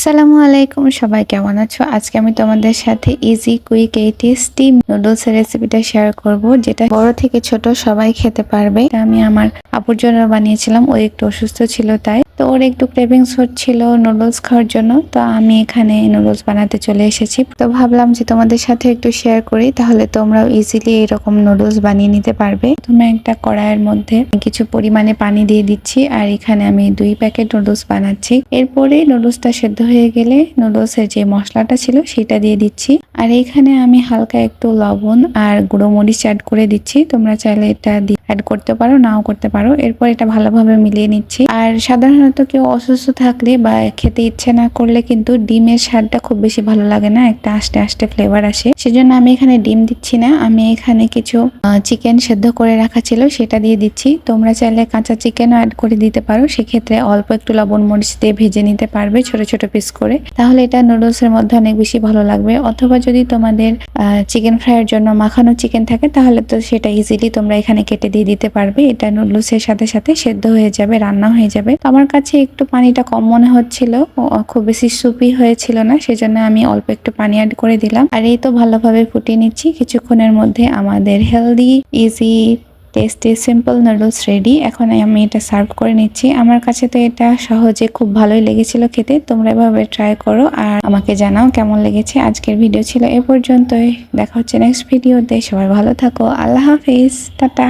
আসসালামু আলাইকুম, সবাই কেমন আছো? আজকে আমি তোমাদের সাথে ইজি কুইক এই টেস্টি নুডলস এর রেসিপিটা শেয়ার করব, যেটা বড় থেকে ছোট সবাই খেতে পারবে। এটা আমি আমার আপুর জন্য বানিয়েছিলাম, ও একটু অসুস্থ ছিল, তাই তো ওর একটু ক্রেভিংস হচ্ছিল নুডলস খাওয়ার জন্য। তো আমি এখানে নুডলস বানাতে চলে এসেছি। তো ভাবলাম যে তোমাদের সাথে একটু শেয়ার করি, তাহলে তোমরাও ইজিলি এরকম নুডলস বানিয়ে নিতে পারবে। প্রথমে একটা কড়াইয়ের মধ্যে কিছু পরিমাণে পানি দিয়ে দিচ্ছি, আর এখানে আমি 2 প্যাকেট নুডলস বানাচ্ছি। এরপরে নুডলসটা সেদ্ধ হয়ে গেলে নুডলসের যে মশলাটা ছিল সেটা দিয়ে দিচ্ছি, আর এখানে আমি হালকা একটু লবণ আর গুঁড়ো মরিচ অ্যাড করে দিচ্ছি। তোমরা চাইলে এটা অ্যাড করতে পারো, নাও করতে পারো। এরপর এটা ভালোভাবে মিলিয়ে নিচ্ছি। আর সাধারণত কেউ অসুস্থ থাকলে বা খেতে ইচ্ছে না করলে কিন্তু ডিমের স্বাদটা খুব বেশি ভালো লাগে না, একটা আস্তে আস্তে ফ্লেভার আসে। সেজন্য আমি এখানে ডিম দিচ্ছি না, আমি এখানে কিছু চিকেন সেদ্ধ করে রাখা ছিল সেটা দিয়ে দিচ্ছি। তোমরা চাইলে কাঁচা চিকেনও অ্যাড করে দিতে পারো, সেক্ষেত্রে অল্প একটু লবণ মরিচ দিয়ে ভেজে নিতে পারবে ছোট ছোট পিস করে, তাহলে এটা নুডলস এর মধ্যে অনেক বেশি ভালো লাগবে। অথবা যদি তোমাদের চিকেন ফ্রাইয়ের জন্য মাখানো চিকেন থাকে, তাহলে তো সেটা ইজিলি তোমরা এখানে কেটে দিয়ে দিতে পারবে। এটা নুডলস এর সাথে সাথে সেদ্ধ হয়ে যাবে, রান্না হয়ে যাবে। তো আমার কাছে একটু পানিটা কম মনে হচ্ছিল, খুব বেশি সুপি হয়েছিল না, সেজন্য আমি অল্প একটু পানি অ্যাড করে দিলাম। আর এই তো ভালোভাবে ফুটিয়ে নিচ্ছি। কিছুক্ষণের মধ্যে আমাদের healthy easy tasty simple noodles ready. এখন আমি এটা সার্ভ করে নিচ্ছি। আমার কাছে তো এটা সহজে খুব ভালোই লেগেছিল খেতে। তোমরা এভাবে ট্রাই করো আর আমাকে জানাও কেমন লেগেছে। আজকের ভিডিও ছিল এ পর্যন্তই, দেখা হচ্ছে নেক্সট ভিডিওতে। সবাই ভালো থাকো, আল্লাহ হাফিজ, টাটা।